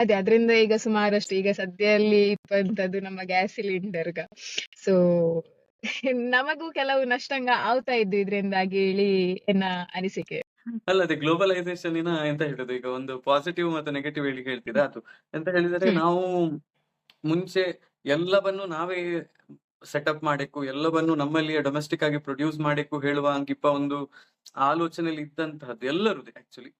ಅದೇ ಅದ್ರಿಂದ ಈಗ ಸುಮಾರಷ್ಟು ಈಗ ಸದ್ಯದಲ್ಲಿ ಇಪ್ಪಂತದ್ದು ನಮ್ಮ ಗ್ಯಾಸ್ ಸಿಲಿಂಡರ್ಗ. ಸೊ ನಮಗೂ ಕೆಲವು ನಷ್ಟಂಗ ಆಗ್ತಾ ಇದ್ದು ಇದ್ರಿಂದಾಗಿ ಹೇಳಿ ಎನ್ನ ಅನಿಸಿಕೆ. ಅಲ್ಲ ಅದೇ ಗ್ಲೋಬಲೈಸೇಷನ್ ಎಂತ ಹೇಳುದು, ಈಗ ಒಂದು ಪಾಸಿಟಿವ್ ಮತ್ತು ನೆಗೆಟಿವ್ ಹೇಳಿ ಹೇಳ್ತೀರಾ ಅದು. ಎಂತ ಹೇಳಿದರೆ ಹ್ಮ್ ನಾವು ಮುಂಚೆ ಎಲ್ಲವನ್ನು ನಾವೇ ಸೆಟಪ್ ಮಾಡಬೇಕು, ಎಲ್ಲವನ್ನು ನಮ್ಮಲ್ಲಿಯೇ ಡೊಮೆಸ್ಟಿಕ್ ಆಗಿ ಪ್ರೊಡ್ಯೂಸ್ ಮಾಡಬೇಕು ಹೇಳುವ ಹಂಗಿಪ್ಪ ಒಂದು ಆಲೋಚನೆಯಲ್ಲಿ ಇದ್ದಂತಹದ್ದು ಎಲ್ಲರೂ ಆಕ್ಚುಲಿ.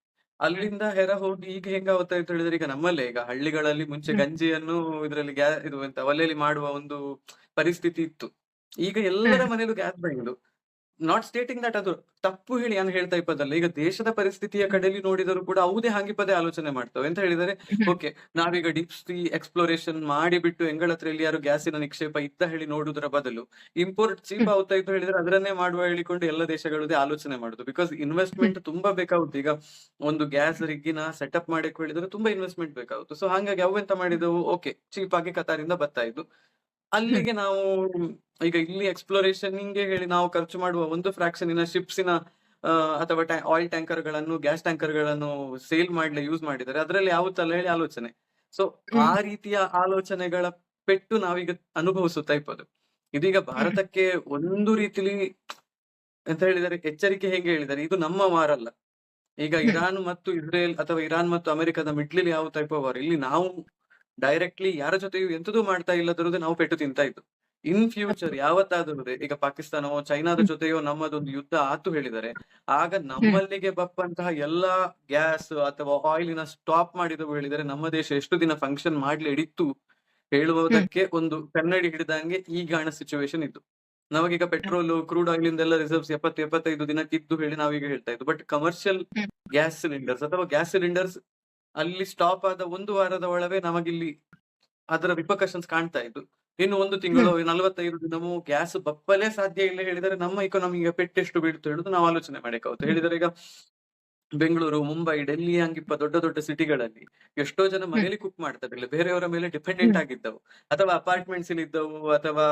ಅಲ್ಲಿಂದ ಹೆರ ಹೋಗಿ ಈಗ ಹೆಂಗಾಗುತ್ತೆ ಅಂತ ಹೇಳಿದ್ರೆ, ಈಗ ನಮ್ಮಲ್ಲೇ ಈಗ ಹಳ್ಳಿಗಳಲ್ಲಿ ಮುಂಚೆ ಹ್ಮ್ ಗಂಜಿಯನ್ನು ಇದರಲ್ಲಿ ಇದು ಎಂತ ಒಲೆಯಲ್ಲಿ ಮಾಡುವ ಒಂದು ಪರಿಸ್ಥಿತಿ ಇತ್ತು. ಈಗ ಎಲ್ಲರ ಹ್ಮ್ ಮನೇಲೂ ಗ್ಯಾಸ್ ಬಂದು, ನಾಟ್ ಸ್ಟೇಟಿಂಗ್ ದಟ್ ಅದು ತಪ್ಪು ಹೇಳಿ ನಾನು ಹೇಳ್ತಾ ಇಪ್ಪದಲ್ಲ. ಈಗ ದೇಶದ ಪರಿಸ್ಥಿತಿಯ ಹ್ಮ್ ಕಡೆಯಲ್ಲಿ ನೋಡಿದರೂ ಕೂಡ ಅವುದೇ ಹಾಂಗಿಪ್ಪದೇ ಆಲೋಚನೆ ಮಾಡ್ತವೆ. ಎಂತ ಹೇಳಿದರೆ, ಹ್ಮ್ ಓಕೆ ನಾವೀಗ ಡೀಪ್ ಸಿ ಎಕ್ಸ್ಪ್ಲೋರೇಷನ್ ಮಾಡಿಬಿಟ್ಟು ಎಂಗಳತ್ರ ಎಲ್ಲಿಯಾರು ಗ್ಯಾಸಿನ ನಿಕ್ಷೇಪ ಇದ್ದ ಹೇಳಿ ನೋಡುವುದರ ಬದಲು ಇಂಪೋರ್ಟ್ ಚೀಪ್ ಹ್ಮ್ ಆಗುತ್ತಾ ಇತ್ತು ಹೇಳಿದ್ರೆ ಅದನ್ನೇ ಮಾಡುವ ಹೇಳಿಕೊಂಡು ಎಲ್ಲ ದೇಶಗಳದೇ ಆಲೋಚನೆ ಮಾಡುದು. ಬಿಕಾಸ್ ಹ್ಮ್ ಇನ್ವೆಸ್ಟ್ಮೆಂಟ್ ತುಂಬಾ ಬೇಕಾಗುತ್ತೆ. ಈಗ ಒಂದು ಗ್ಯಾಸ್ ರಿಗ್ಗಿನ ಸೆಟಪ್ ಮಾಡಕ್ಕೆ ಹೇಳಿದ್ರೆ ತುಂಬಾ ಇನ್ವೆಸ್ಟ್ಮೆಂಟ್ ಬೇಕಾಗುತ್ತೆ. ಸೊ ಹಾಗಾಗಿ ಅವೆಂತ ಮಾಡಿದವು, ಓಕೆ ಚೀಪ್ ಆಗಿ ಕತಾರಿಂದ ಬರ್ತಾ ಇದ್ದು ಹ್ಮ್ ಅಲ್ಲಿಗೆ ನಾವು ಈಗ ಇಲ್ಲಿ ಎಕ್ಸ್ಪ್ಲೋರೇಷನ್ ಹಿಂಗೆ ಹೇಳಿ ನಾವು ಖರ್ಚು ಮಾಡುವ ಒಂದು ಫ್ರಾಕ್ಷನಿನ ಶಿಪ್ಸಿನ ಅಥವಾ ಆಯಿಲ್ ಟ್ಯಾಂಕರ್ ಗಳನ್ನು, ಗ್ಯಾಸ್ ಟ್ಯಾಂಕರ್ ಗಳನ್ನು ಸೇಲ್ ಮಾಡ್ಲಿ ಯೂಸ್ ಮಾಡಿದರೆ ಅದರಲ್ಲಿ ಆಗುತ್ತಲ್ಲ ಹೇಳಿ ಆಲೋಚನೆ. ಸೊ ಆ ಹ್ಮ್ ರೀತಿಯ ಆಲೋಚನೆಗಳ ಪೆಟ್ಟು ನಾವೀಗ ಅನುಭವಿಸುತ್ತಾ ಇಪ್ಪದು. ಇದೀಗ ಹ್ಮ್ ಭಾರತಕ್ಕೆ ಒಂದು ರೀತಿಲಿ ಎಂತ ಹೇಳಿದರೆ ಎಚ್ಚರಿಕೆ ಹೇಗೆ ಹೇಳಿದ್ದಾರೆ, ಇದು ನಮ್ಮ ವಾರ್ ಅಲ್ಲ. ಈಗ ಹ್ಮ್ ಇರಾನ್ ಮತ್ತು ಇಸ್ರೇಲ್ ಅಥವಾ ಇರಾನ್ ಮತ್ತು ಅಮೆರಿಕದ ಮಿಡ್ಲ್ ಯಾವ ಟೈಪ್ ಆಫ್ ವಾರ್, ಇಲ್ಲಿ ನಾವು ಡೈರೆಕ್ಟ್ಲಿ ಯಾರ ಜೊತೆಯೂ ಎಂತದೂ ಮಾಡ್ತಾ ಇಲ್ಲದಿರುವುದು ನಾವು ಪೆಟ್ಟು ತಿಂತಾ ಇದ್ದು. ಇನ್ ಫ್ಯೂಚರ್ ಯಾವತ್ತಾದರೂ ಈಗ ಪಾಕಿಸ್ತಾನವೋ ಚೈನಾದ ಹ್ಮ್ ಜೊತೆಯೋ ನಮ್ಮದೊಂದು ಯುದ್ಧ ಆತು ಹೇಳಿದರೆ, ಆಗ ಹ್ಮ್ ನಮ್ಮಲ್ಲಿಗೆ ಬಪ್ಪಂತಹ ಎಲ್ಲಾ ಗ್ಯಾಸ್ ಅಥವಾ ಆಯಿಲಿನ ಸ್ಟಾಪ್ ಮಾಡಿದವು ಹೇಳಿದರೆ ನಮ್ಮ ದೇಶ ಎಷ್ಟು ದಿನ ಫಂಕ್ಷನ್ ಮಾಡ್ಲಿ ಹಿಡಿತ್ತು ಹ್ಮ್ ಹೇಳುವುದಕ್ಕೆ ಒಂದು ಕನ್ನಡಿ ಹಿಡಿದಂಗೆ ಈಗಾಣ ಸಿಚುವೇಶನ್ ಇತ್ತು. ನಮಗೀಗ ಪೆಟ್ರೋಲ್, ಕ್ರೂಡ್ ಆಯಿಲ್ ಇಂದೆಲ್ಲ ರಿಸರ್ವ್ಸ್ 70-75 ದಿನಕ್ಕೆ ಇದ್ದು ಹೇಳಿ ನಾವೀಗ ಹೇಳ್ತಾ ಇದ್ದು. But commercial hmm gas cylinders ಅಥವಾ ಗ್ಯಾಸ್ ಸಿಲಿಂಡರ್ಸ್ ಅಲ್ಲಿ ಸ್ಟಾಪ್ ಆದ 1 ವಾರದ ಒಳಗೆ ನಮಗಿಲ್ಲಿ ಅದರ ರಿಪರ್ಕಷನ್ಸ್ ಕಾಣ್ತಾ ಇದ್ದು. ಇನ್ನು 1 ತಿಂಗಳು ಹ್ಮ್ 45 ದಿನವೂ ಗ್ಯಾಸ್ ಬಪ್ಪಲೇ ಸಾಧ್ಯ ಇಲ್ಲ ಹೇಳಿದರೆ ನಮ್ಮ ಇಕಾನಮಿಗೆ ಪೆಟ್ಟೆಷ್ಟು ಬೀಳ್ತು ಹೇಳುದು ನಾವು ಆಲೋಚನೆ ಮಾಡಬೇಕಾಗುತ್ತೆ. ಹ್ಮ್ ಹೇಳಿದರೆ ಈಗ ಬೆಂಗಳೂರು, ಮುಂಬೈ, ಡೆಲ್ಲಿ ಹಂಗಿಪ್ಪ ದೊಡ್ಡ ದೊಡ್ಡ ಸಿಟಿಗಳಲ್ಲಿ ಎಷ್ಟೋ ಜನ ಹ್ಮ್ ಮನೇಲಿ ಕುಕ್ ಮಾಡ್ತಾರಿಲ್ಲ, ಬೇರೆಯವರ ಮೇಲೆ ಡಿಪೆಂಡೆಂಟ್ ಹ್ಮ್ ಆಗಿದ್ದವು. ಅಥವಾ ಅಪಾರ್ಟ್ಮೆಂಟ್ಸ್ ಇಲ್ಲಿ ಇದ್ದವು ಅಥವಾ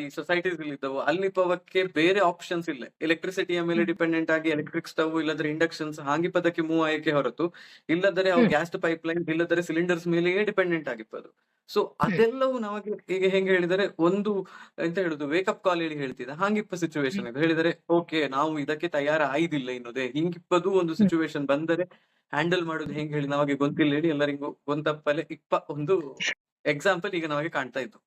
ಈ ಸೊಸೈಟೀಸ್ ಇಲ್ಲಿ ಇದ್ದವು. ಅಲ್ಲಿ ಪವಕ್ಕೆ ಬೇರೆ ಆಪ್ಷನ್ಸ್ ಇಲ್ಲ. ಎಲೆಕ್ಟ್ರಿಸಿಟಿಯ ಮೇಲೆ ಹ್ಮ್ ಡಿಪೆಂಡೆಂಟ್ ಆಗಿ ಎಲೆಕ್ಟ್ರಿಕ್ ಸ್ಟವ್ ಇಲ್ಲದ್ರೆ ಇಂಡಕ್ಷನ್ಸ್ ಹಾಂಗಿಪ್ಪದಕ್ಕೆ ಮೂವ್ ಆಯ್ಕೆ ಹೊರತು, ಇಲ್ಲದರೆ ಅವು ಹ್ಮ್ ಗ್ಯಾಸ್ ಪೈಪ್ ಲೈನ್ ಇಲ್ಲದರೆ ಸಿಲಿಂಡರ್ಸ್ ಮೇಲೆಯೇ ಡಿಪೆಂಡೆಂಟ್ ಆಗಿಪ್ಪದು. ಸೊ ಹ್ಮ್ ಅದೆಲ್ಲವೂ ನಮಗೆ ಈಗ ಹೆಂಗೆ ಹೇಳಿದರೆ ಒಂದು ಎಂತ ಹೇಳುದು ವೇಕಪ್ ಕಾಲ್ ಹೇಳಿ ಹೇಳ್ತಿದ್ದ ಹಾಂಗಿಪ್ಪ ಸಿಚುವೇಶನ್ ಇದು ಹೇಳಿದರೆ, ಓಕೆ ನಾವು ಇದಕ್ಕೆ ತಯಾರ ಆಯ್ದಿಲ್ಲ ಇನ್ನುದೇ ಹಿಂಗಿಪ್ಪದು ಒಂದು ಹ್ಮ್ ಸಿಚುವೇಶನ್ ಬಂದರೆ ಹ್ಯಾಂಡಲ್ ಮಾಡುದು ಹೆಂಗೆ ಹೇಳಿ ನಮಗೆ ಗೊತ್ತಿಲ್ಲ ಹೇಳಿ ಎಲ್ಲರಿಗೂ ಗೊಂತಪ್ಪಲೆ ಇಪ್ಪ ಒಂದು ಎಕ್ಸಾಂಪಲ್ ಈಗ ನಮಗೆ ಕಾಣ್ತಾ ಇತ್ತು.